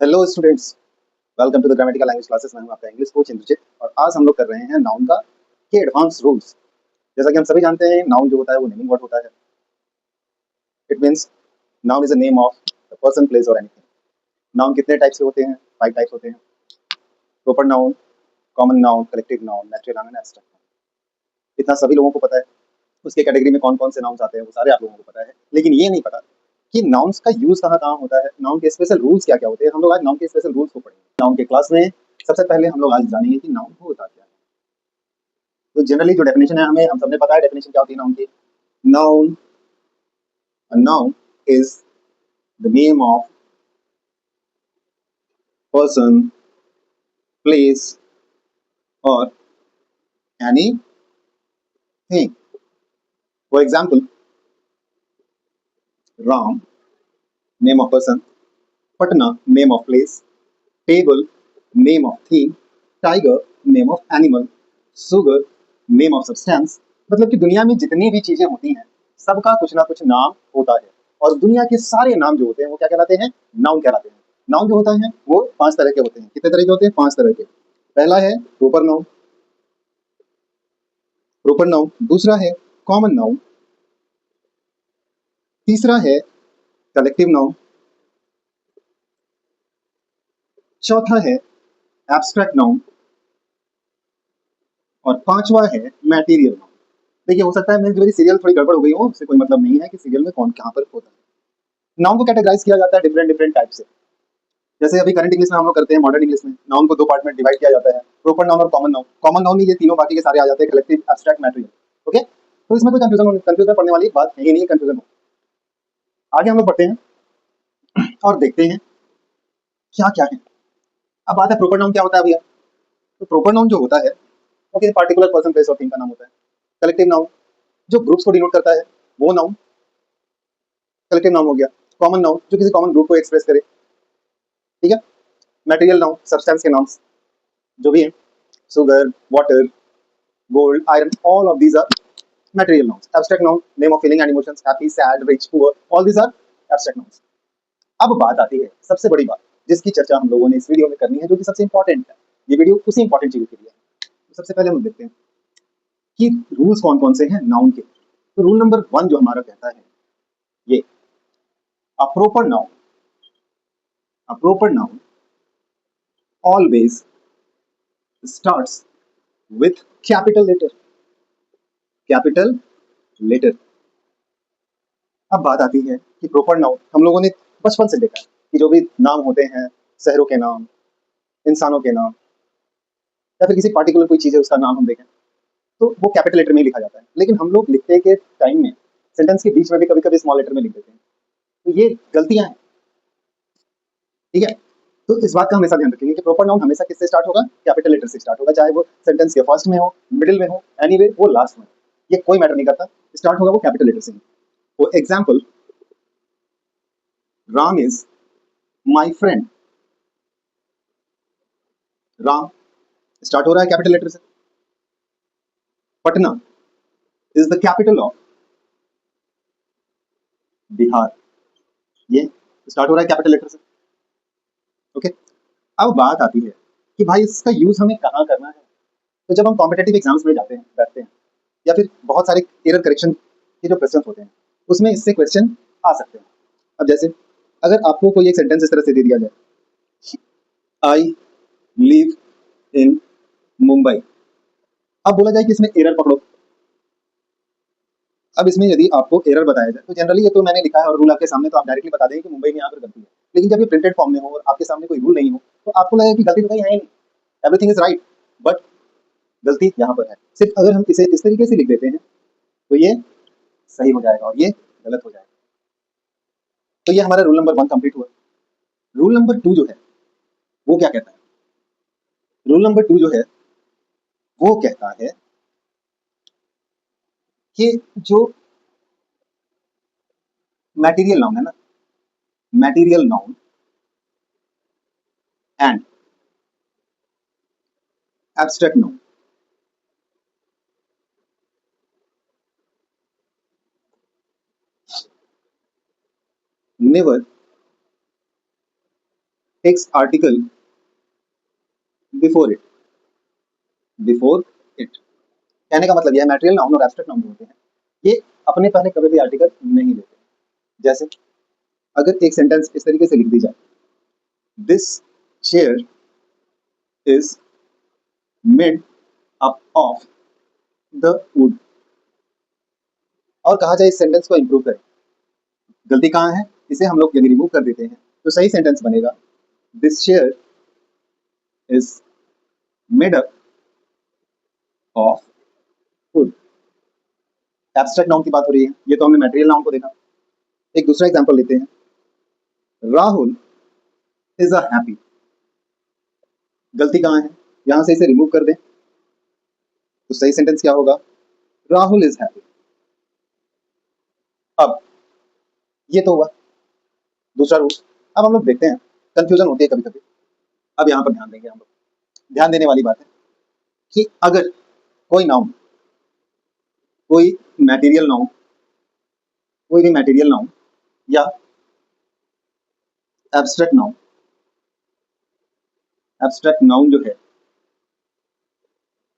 Hello students, welcome to the grammatical language classes. मैं हूं आपका इंग्लिश कोच इंद्रजीत और आज हम लोग कर रहे हैं नाउन का के एडवांस रूल्स। जैसा कि हम सभी जानते हैं, नाउन जो होता है वो नेमिंग वर्ड होता है। It means noun is a name of the person, place और एनीथिंग। नाउन कितने टाइप्स के होते हैं? 5 टाइप्स होते हैं। Proper noun, common noun, collective noun, natural noun and abstract noun. इतना सभी लोगों को पता है। उसके कैटेगरी में कौन-कौन से नाउन्स आते हैं वो सारे आप लोगों को पता है। लेकिन ये नहीं पता कि नाउन्स का यूज कहाँ-कहाँ होता है, नाउन के स्पेशल रूल्स क्या-क्या होते हैं। हम लोग आज नाउन के स्पेशल रूल्स को पढ़ेंगे। नाउन के क्लास में सबसे पहले हम लोग आज जानेंगे कि नाउन होता क्या है। तो जनरली जो डेफिनेशन है, हमें हम सबने पता है डेफिनेशन क्या होती है नाउन की। Noun, a noun is the name of person, place or anything. For example, Ram, name of person; Patna, name of place; table, name of thing; tiger, name of animal; sugar, name of substance। मतलब कि दुनिया में जितनी भी चीजें होती हैं सबका कुछ ना कुछ नाम होता है। और दुनिया के सारे नाम जो होते हैं वो क्या कहलाते हैं? नाउन कहलाते हैं। नाउन जो होता है वो 5 तरह के होते हैं। कितने तरह के होते हैं? 5 तरह के। पहला है प्रॉपर नाउन। Proper noun. दूसरा है कॉमन नाउन। तीसरा है कलेक्टिव नाउन। चौथा है एब्स्ट्रैक्ट नाउन। और पांचवा है मैटेरियल नाउन। देखिए, हो सकता है मेरी सीरियल थोड़ी गड़बड़ हो गई हो, उससे कोई मतलब नहीं है कि सीरियल में कौन कहाँ पर होता है। नाउन को कैटेगराइज किया जाता है डिफरेंट डिफरेंट टाइप से। जैसे अभी करंट इंग्लिश में हम लोग करते हैं, मॉडर्न इंग्लिश में नाउन को 2 पार्ट में डिवाइड किया जाता है, प्रॉपर नाउन और कॉमन नाउन। कॉमन नाउन में ये तीनों बाकी के सारे आ जाते हैं, कलेक्टिव, एब्स्ट्रैक्ट, मैटेरियल। ओके, तो इसमें कोई कंफ्यूजन पड़ने वाली बात है ही नहीं, कंफ्यूजन हो। आगे हम लोग बढ़ते हैं और देखते हैं क्या क्या है। अब बात है प्रॉपर नाउन क्या होता है भैया। तो प्रॉपर नाउन जो होता है वो किसी पार्टिकुलर पर्सन, प्लेस और थिंग का नाम होता है। कलेक्टिव नाउन जो ग्रुप्स को डिनोट करता है वो नाउन कलेक्टिव नाउन हो गया। कॉमन नाउन जो किसी कॉमन ग्रुप को एक्सप्रेस करे। ठीक है। मटेरियल नाउन सब्सटेंस के नाम जो भी है, sugar, water, gold, iron, all of these are material nouns. Abstract noun name of feeling and emotions, happy, sad, rich, poor, all these are abstract nouns. अब बात आती है सबसे बड़ी बात जिसकी चर्चा हम लोगों ने इस वीडियो में करनी है, जो कि सबसे इंपॉर्टेंट है। ये वीडियो उसी इंपॉर्टेंट चीजों के लिए है। तो सबसे पहले हम देखते हैं कि रूल्स कौन कौन से हैं नाउन के। तो रूल नंबर 1 जो हमारा कहता है ये, अ proper noun, a proper noun always starts with capital letter, capital letter। अब बात आती है कि प्रॉपर नाउन हम लोगों ने बचपन से देखा है कि जो भी नाम होते हैं, शहरों के नाम, इंसानों के नाम, या फिर किसी पार्टिकुलर कोई चीज है उसका नाम हम देखें तो वो कैपिटल लेटर में ही लिखा जाता है। लेकिन हम लोग लिखते के टाइम में सेंटेंस के बीच में भी कभी कभी स्मॉल लेटर में लिख देते हैं। तो ये गलतियां हैं। ठीक है। तो इस बात का हमेशा ध्यान रखेंगे कि प्रॉपर नाउन हमेशा किससे स्टार्ट होगा? कैपिटल लेटर से स्टार्ट होगा, चाहे वो सेंटेंस के फर्स्ट में हो, मिडिल में हो, एनीवे वो लास्ट में, ये कोई मैटर नहीं करता, स्टार्ट होगा वो कैपिटल लेटर से ही। For example, Ram is my friend. Ram start हो रहा है कैपिटल लेटर से। Patna is the capital of Bihar, ये स्टार्ट हो रहा है कैपिटल लेटर से। ओके। अब बात आती है कि भाई इसका यूज हमें कहाँ करना है। तो जब हम कॉम्पिटेटिव एग्जाम्स में जाते हैं, बैठते हैं, या फिर बहुत सारे एरर करेक्शन के जो क्वेश्चन होते हैं उसमें इससे क्वेश्चन आ सकते हैं। अब जैसे अगर आपको कोई एक सेंटेंस इस तरह से दे दिया जाए, आई लिव इन मुंबई। अब बोला जाए कि इसमें एरर पकड़ो। अब इसमें यदि आपको एरर बताया जाए तो जनरली ये तो मैंने लिखा है और रूल आपके सामने, तो आप डायरेक्टली बता देंगे कि मुंबई में यहाँ पर गलती है। लेकिन जब ये प्रिंटेड फॉर्म में हो और आपके सामने कोई रूल नहीं हो तो आपको लगेगा कि गलती तो कहीं है ही नहीं, एवरीथिंग इज राइट, बट गलती यहाँ पर है। सिर्फ अगर हम इसे इस तरीके से लिख देते हैं तो ये सही हो जाएगा और ये गलत हो जाएगा। तो ये हमारा रूल नंबर 1 कंप्लीट हुआ। रूल नंबर 2 जो है वो क्या कहता है? रूल नंबर 2 जो है वो कहता है कि जो मटेरियल नाउन है ना, material noun and abstract noun, never takes article before it. Before it कहने का मतलब यह मैटेरियल नाउन और एब्स्ट्रैक्ट नाउन होते हैं, ये अपने पहले कभी भी आर्टिकल नहीं लेते। जैसे अगर एक सेंटेंस इस तरीके से लिख दी जाए, this chair is made up of the wood, और कहा जाए इस सेंटेंस को इंप्रूव करें, गलती कहाँ है, इसे हम लोग यदि रिमूव कर देते हैं तो सही सेंटेंस बनेगा, this chair is made up of would. Abstract noun की बात हो रही है, ये तो हमने मटेरियल नाउन को देखा। एक दूसरा एग्जांपल लेते हैं, राहुल इज अ हैप्पी, गलती कहाँ है, यहां से इसे रिमूव कर दें तो सही सेंटेंस क्या होगा, राहुल इज हैप्पी। अब ये तो हुआ दूसरा रूल। अब हम लोग देखते हैं, कंफ्यूजन होती है कभी कभी। अब यहाँ पर ध्यान देंगे हम लोग, ध्यान देने वाली बात है कि अगर कोई नाउन, कोई मटेरियल नाउन, कोई भी मटेरियल नाउन या एब्स्ट्रैक्ट नाउन, एब्स्ट्रैक्ट नाउन जो है,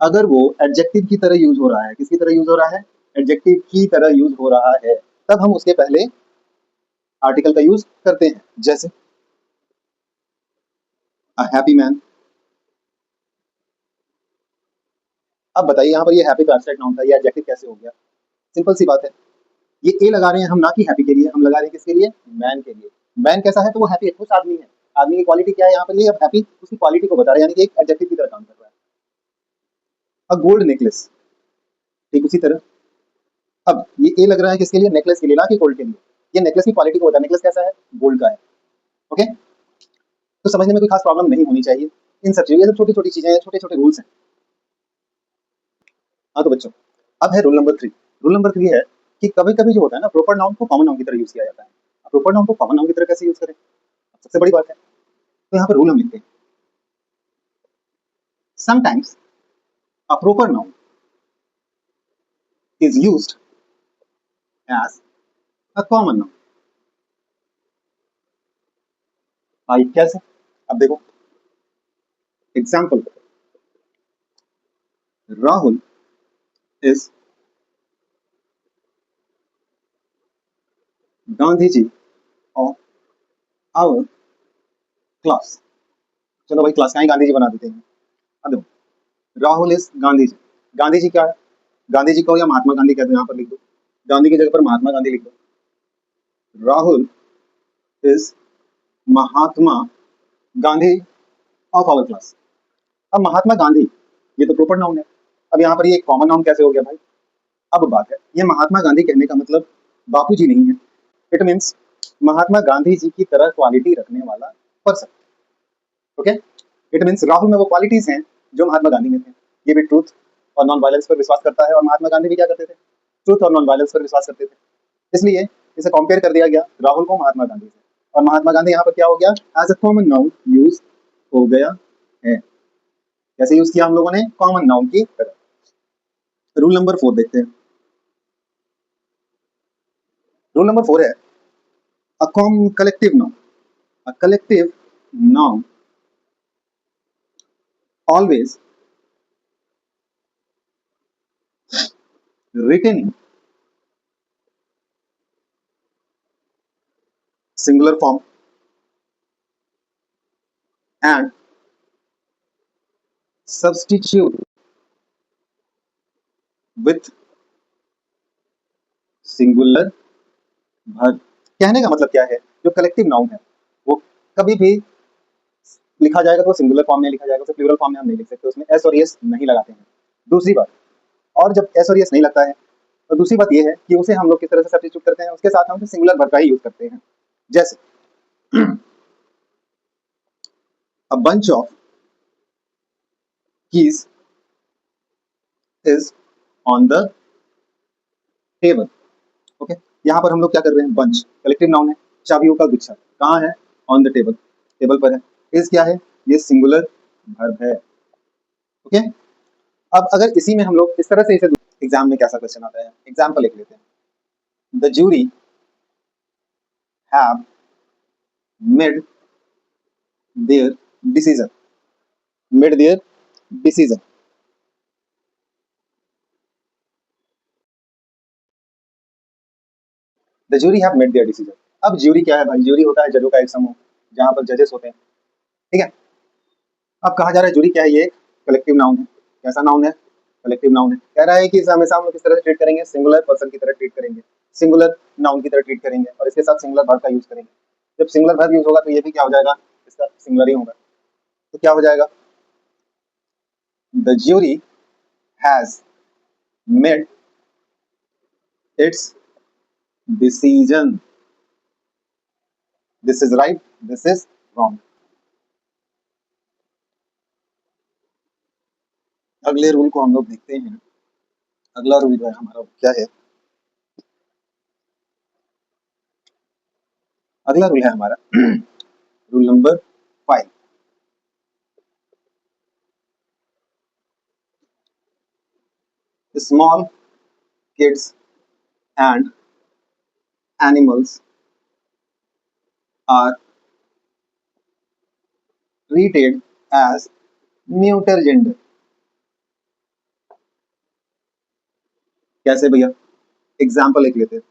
अगर वो एडजेक्टिव की तरह यूज हो रहा है, किसकी तरह यूज हो रहा है, एडजेक्टिव की तरह यूज हो रहा है, तब हम उसके पहले आर्टिकल का यूज करते हैं। जैसे अ हैप्पी मैन। अब बताइए यहाँ पर ये हैप्पी तो एब्स्ट्रैक्ट नाउन था, ये एडजेक्टिव कैसे हो गया? सिंपल सी बात है, ये ए लगा रहे हैं हम ना कि हैप्पी के लिए, हम लगा रहे हैं किसके लिए, मैन के लिए। मैन कैसा है, तो वो हैप्पी है, खुश आदमी है। आदमी की क्वालिटी क्या है यहाँ पर, ये अब हैप्पी उसकी क्वालिटी को बता रहे हैं, यानी कि एक एडजेक्टिव की तरह काम कर रहा है। अ गोल्ड नेकलेस, ठीक उसी तरह। अब ये ए लग रहा है किसके लिए, नेकलेस के लिए, ना कि गोल्ड के लिए। ये नेकलेस की क्वालिटी को बता, नेकलेस कैसा है, गोल्ड का है। ओके, तो समझने में कोई खास प्रॉब्लम नहीं होनी चाहिए। इन सब चीजें, सब छोटी छोटी चीजें हैं, छोटे छोटे रूल्स हैं। हाँ तो बच्चों, अब है रूल नंबर 3। रूल नंबर 3 है कि कभी कभी जो होता है ना, प्रॉपर नाउन को कॉमन नाउन की तरह यूज किया जाता है। प्रॉपर नाउन को कॉमन नाउन की तरह कैसे यूज करें, सबसे बड़ी बात है। तो यहाँ पर रूल हम लिखते हैं, sometimes a proper noun is used as a common noun. भाई कैसे, अब देखो example, Rahul is Gandhi ji of our class. चलो भाई क्लास का ही गांधी जी बना देते हैं। अब देखो, राहुल इज गांधी जी, गांधी जी क्या है, गांधी जी को या महात्मा गांधी कहते हैं, यहाँ पर लिख दो, गांधी की जगह पर महात्मा गांधी लिख दो। Rahul is Mahatma Gandhi of our class. अब महात्मा गांधी ये तो प्रॉपर नाउन है, अब यहाँ पर ये कॉमन नाउन कैसे हो गया भाई? अब बात है, ये महात्मा गांधी कहने का मतलब बापू जी नहीं है, इट मीन्स महात्मा गांधी जी की तरह क्वालिटी रखने वाला person. Okay, it means Rahul में वो क्वालिटीज हैं जो महात्मा गांधी में थे। ये भी ट्रूथ और नॉन वायलेंस पर विश्वास करता है, और महात्मा गांधी भी क्या करते थे, ट्रूथ और नॉन वायलेंस पर विश्वास करते थे। इसलिए इसे कंपेयर कर दिया गया राहुल को महात्मा गांधी से, और महात्मा गांधी यहाँ पर क्या हो गया, as a common noun use हो गया है। कैसे यूज किया हम लोगों ने, कॉमन नाउन की तरह। रूल नंबर 4 देखते हैं। रूल नंबर 4 है a collective noun. A collective noun always written in singular form and substitute with singular verb। कहने का मतलब क्या है, जो कलेक्टिव नाउन है वो कभी भी लिखा जाएगा तो सिंगुलर फॉर्म में लिखा जाएगा, उसे प्लूरल फॉर्म में हम नहीं लिख सकते, उसमें एस और एस नहीं लगाते हैं। दूसरी बात, और जब एस और एस नहीं लगता है तो दूसरी बात ये है कि उसे हम लोग किस तरह से सब्स्टिट्यूट करते हैं, उसके साथ हम सिंगुलर वर्ब का ही यूज करते हैं। जैसे a bunch of keys is on the table. Okay, यहाँ पर हम लोग क्या कर रहे हैं, बंच कलेक्टिव नाउन है, चाबियों का गुच्छा कहाँ है, ऑन द टेबल, टेबल पर है। इज क्या है, ये सिंगुलर वर्ब है। ओके, अब अगर इसी में हम लोग इस तरह से इसे, एग्जाम में कैसा क्वेश्चन आता है, एग्जाम्पल लिख लेते हैं, the jury have made their decision. Made their decision. The jury have made their decision. अब ज्यूरी क्या है भाई? ज्यूरी होता है जजों का एक समूह, जहां पर जजेस होते हैं, ठीक है। अब कहा जा रहा है ज्यूरी क्या है? ये एक कलेक्टिव नाउन है। कैसा नाउन है? कलेक्टिव नाउन है। कह रहा है कि इसे हमेशा हम लोग किस तरह से ट्रीट करेंगे? सिंगुलर पर्सन की तरह ट्रीट करेंगे, सिंगुलर नाउन की तरह ट्रीट करेंगे, और इसके साथ सिंगुलर वर्ब का यूज करेंगे। जब सिंगुलर वर्ब यूज होगा तो ये भी क्या हो जाएगा? इसका सिंगुलर ही होगा। तो क्या हो जाएगा? The jury has made it's decision. This is right, this is wrong. अगले रूल को हम लोग देखते हैं। अगला रूल जो है हमारा वो क्या है? अगला रूल है हमारा rule number 5। Small kids and animals are treated as neuter gender. कैसे भैया? एग्जाम्पल एक लेते हैं।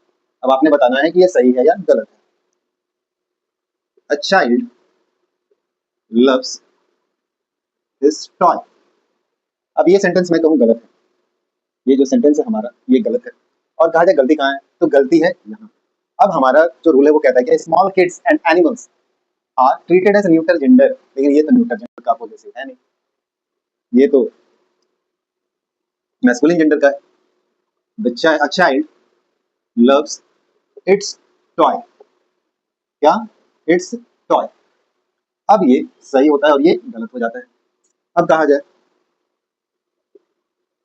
अब आपने बताना है कि ये सही है या गलत है। A child loves his toy. अब ये सेंटेंस मैं कहूँ गलत है। ये जो सेंटेंस है हमारा ये गलत है। और कहा जाए गलती कहाँ है? तो गलती है यहाँ। अब हमारा जो रूल है वो कहता है कि small kids and animals are treated as neutral gender, लेकिन ये तो न्यूट्रल जेंडर का पॉलिसी है नहीं, ये तो मैस्कुलिन जेंडर का है। A child loves its toy. क्या? Its toy. अब ये सही होता है और ये गलत हो जाता है। अब कहा जाए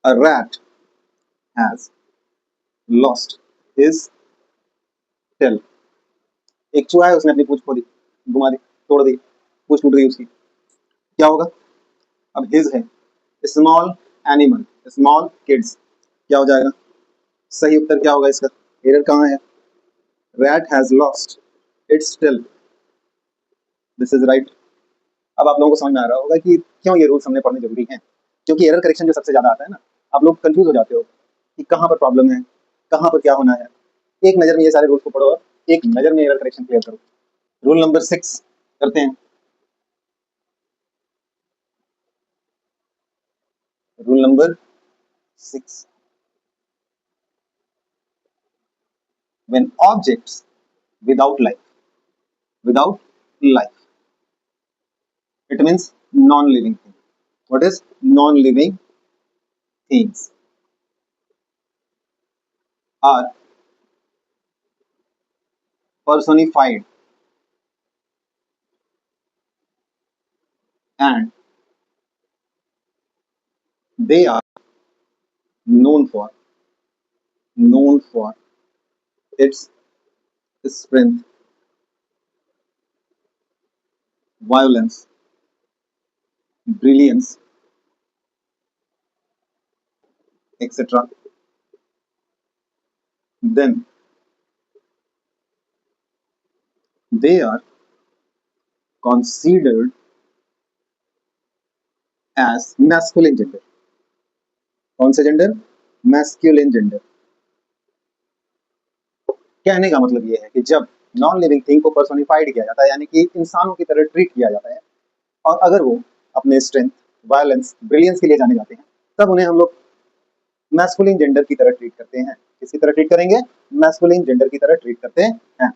a rat has lost his tail. एक चूहा है, उसने अपनी पूंछ खो दी, घुमा दी, तोड़ दी, पूंछ टूट गई उसकी। क्या होगा? अब his है। स्मॉल एनिमल, स्मॉल किड्स, क्या हो जाएगा? सही उत्तर क्या होगा इसका? एरर कहाँ है? Rat has lost its tail, this is right. अब आप लोगों को समझ में आ रहा होगा कि क्यों ये रूल्स हमने पढ़ने जरूरी हैं। क्योंकि एरर करेक्शन जो सबसे ज्यादा आता है ना, आप लोग कंफ्यूज हो जाते हो कि कहाँ पर प्रॉब्लम है, कहाँ पर क्या होना है। एक नजर में ये सारे रूल्स को पढ़ो और एक नजर में एरर करेक्शन क्लियर करो। रूल नंबर 6 करते हैं। Rule number 6, when objects without life, without life, it means non living thing. What is non living things? Are personified and they are known for known for its strength, violence, brilliance, etc. Then they are considered as masculine gender. कौन से gender? Masculine gender. कहने का मतलब ये है कि जब non living thing को पर्सोनिफाइड किया जाता है, यानी कि इंसानों की तरह ट्रीट किया जाता है, और अगर वो अपने स्ट्रेंथ, वायलेंस, ब्रिलियंस के लिए जाने जाते हैं, तब उन्हें हम लोग मैस्कुलिन जेंडर की तरह ट्रीट करते हैं। किसकी तरह ट्रीट करेंगे? मैस्कुलिन जेंडर की तरह ट्रीट करते हैं।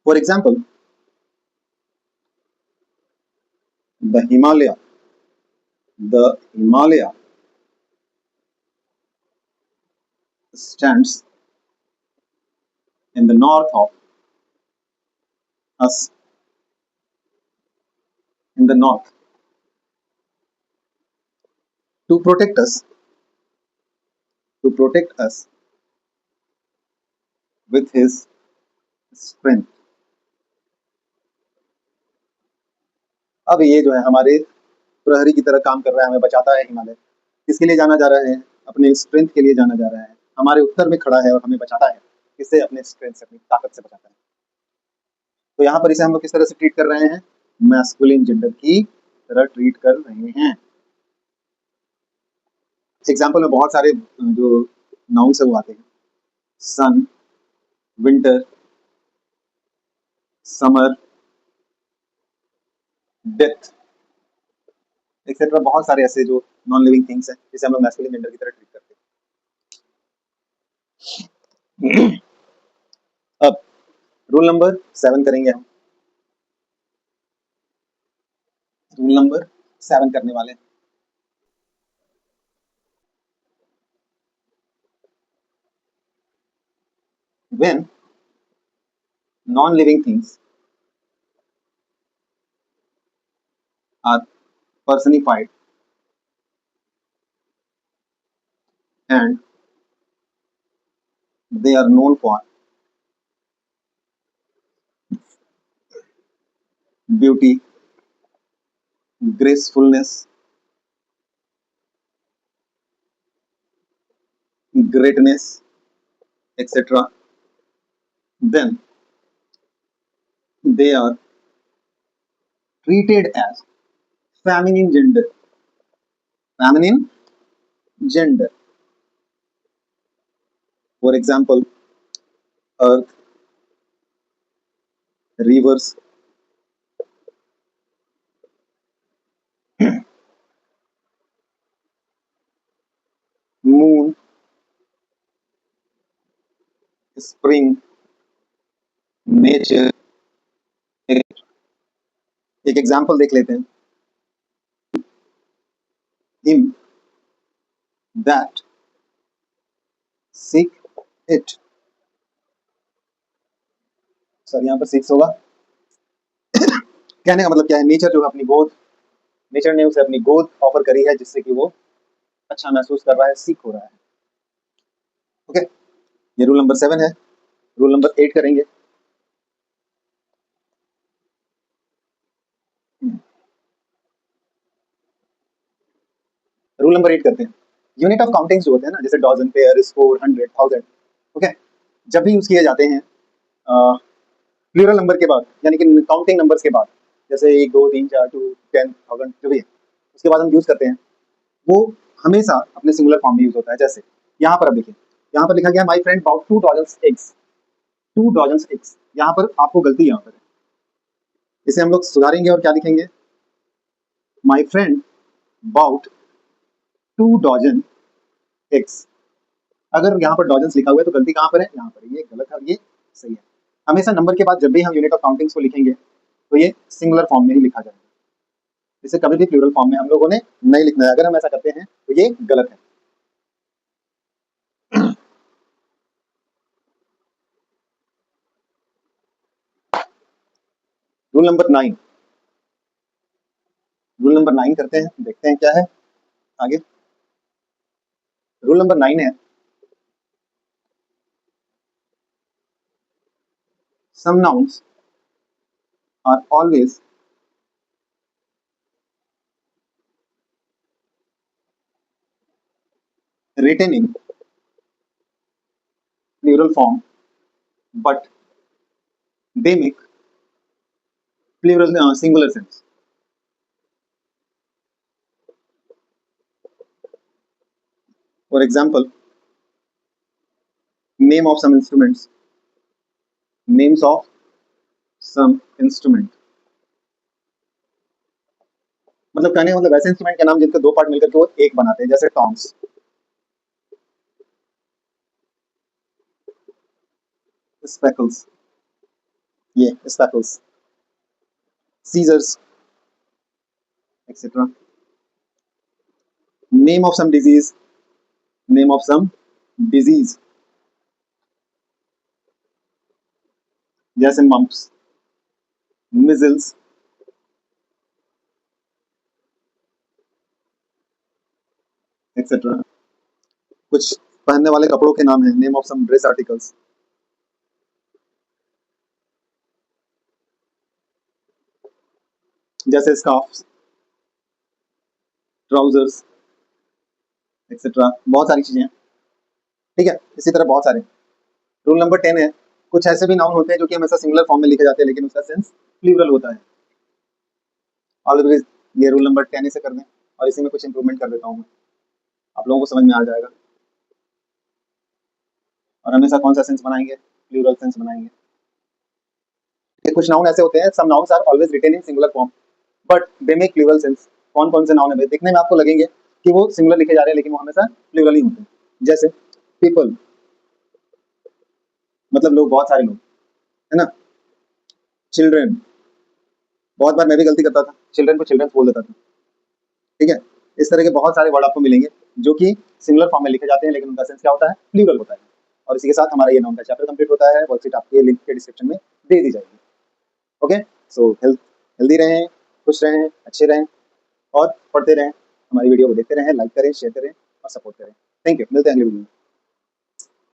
For example, the Himalaya the Himalaya stands in the north of us, in the north, to protect us, to protect us with his strength. अब ये जो है हमारे प्रहरी की तरह काम कर रहा है, हमें बचाता है हिमालय। किसके लिए जाना जा रहा है? अपने स्ट्रेंथ के लिए जाना जा रहा है। हमारे उत्तर में खड़ा है और हमें बचाता है। किससे? अपने स्ट्रेंथ से, अपनी ताकत से बचाता है। तो यहाँ पर इसे हम लोग किस तरह से ट्रीट कर रहे हैं, मैस्कुलिन जेंडर की तरह ट्रीट कर रहे हैं। एग्जाम्पल में बहुत सारे जो नाउन्स है वो आते हैं, सन, विंटर, समर, डेथ एक्सेट्रा, बहुत सारे ऐसे जो नॉन लिविंग थिंग्स हैं जिसे हम लोग मैस्कुलिन जेंडर की तरह ट्रीट करते हैं। अब रूल नंबर 7 करेंगे हम। रूल नंबर 7 करने वाले हैं। When non-living things are personified and they are known for beauty, gracefulness, greatness, etc., then they are treated as feminine gender. Feminine gender. For example, earth, rivers, moon, spring, nature. एक example देख लेते हैं। Him that seek it. Sir यहाँ पर 6 होगा। कहने का मतलब क्या है, नेचर जो है अपनी गोद, नेचर ने उसे अपनी गोद ऑफर करी है जिससे कि वो अच्छा महसूस कर रहा है, सीख हो रहा है। ओके, ये रूल नंबर 7 है। रूल नंबर 8 करेंगे। रूल नंबर 8 करते हैं। यूनिट ऑफ काउंटिंग जो होते हैं ना, जैसे डजन, पेयर, स्कोर, 100, 1000, ओके, जब भी यूज किए जाते हैं प्लूरल नंबर के बाद, यानी कि काउंटिंग नंबर्स के बाद, जैसे 1, 2, 3, 4, 2, 10, 1000 जो भी है, उसके बाद हम यूज करते हैं, वो हमेशा अपने सिंगुलर फॉर्म में यूज होता है। जैसे यहाँ पर अब देखिए, यहाँ पर लिखा गया my friend bought 2 dozens eggs. 2 dozens eggs, यहाँ पर आपको गलती यहाँ पर है, इसे हम लोग सुधारेंगे और क्या लिखेंगे, my friend bought 2 dozen eggs. अगर यहाँ पर डॉजन्स लिखा हुआ है तो गलती कहाँ पर है, यहाँ पर, ये गलत है और ये सही है। हमेशा नंबर के बाद जब भी हम यूनिट ऑफ काउंटिंग्स को लिखेंगे तो ये सिंगुलर फॉर्म में ही लिखा जाएगा, इसे कभी भी प्लूरल फॉर्म में हम लोगों ने नहीं लिखना है। अगर हम ऐसा करते हैं तो ये गलत है। Rule number 9। रूल नंबर 9 करते हैं, देखते हैं क्या है आगे। रूल नंबर 9 है, some nouns are always written in plural form but they make plural singular sense. For example, name of some instruments, names of some instrument, मतलब कहने का मतलब ऐसे इंस्ट्रूमेंट के नाम जिनके 2 पार्ट मिलकर के वो एक बनाते हैं, जैसे टॉन्ग्स, स्पेकल्स, ये spectacles, scissors etcetera. Name of some disease, name of some disease, जैसे मम्प्स, मिजल्स, एक्सेट्रा। कुछ पहनने वाले कपड़ों के नाम है, name of some dress articles, जैसे स्कार्फ्स, ट्राउजर्स एक्सेट्रा, बहुत सारी चीजें हैं। ठीक है, इसी तरह बहुत सारे। रूल नंबर 10 है, कुछ ऐसे भी नाउन होते हैं जो कि हमेशा सिंगुलर फॉर्म में लिखे जाते हैं लेकिन उसका सेंस प्लूरल होता है। ऑलवेज ये रूल नंबर 10 से कर दें और इसी में कुछ इंप्रूवमेंट कर देता हूँ मैं, आप लोगों को समझ में आ जाएगा। और हमेशा कौन सा सेंस बनाएंगे, प्लूरल सेंस बनाएंगे। ये कुछ नाउन ऐसे होते हैं, some nouns are always written in singular form but they make plural sense. कौन कौन से नाउन है भाई, देखने में आपको लगेंगे कि वो सिंगुलर लिखे जा रहे हैं लेकिन वो हमेशा प्लूरल ही होते हैं। जैसे पीपल, मतलब लोग, बहुत सारे लोग, है ना। चिल्ड्रेन, बहुत बार मैं भी गलती करता था, चिल्ड्रन को चिल्ड्रन बोल देता था, ठीक है। इस तरह के बहुत सारे वर्ड आपको मिलेंगे जो कि सिंगुलर फॉर्म में लिखे जाते हैं लेकिन उनका सेंस क्या होता है, प्लूरल होता है। और इसी के साथ हमारा ये नाउन का चैप्टर कंप्लीट होता है। वर्कशीट आपके लिंक के डिस्क्रिप्शन में दे दी जाएगी। ओके, सो हेल्दी रहें, खुश रहें, अच्छे रहें और पढ़ते रहें। हमारी वीडियो को देखते रहें, लाइक करें, शेयर करें और सपोर्ट करें। थैंक यू, मिलते हैं अगली वीडियो में।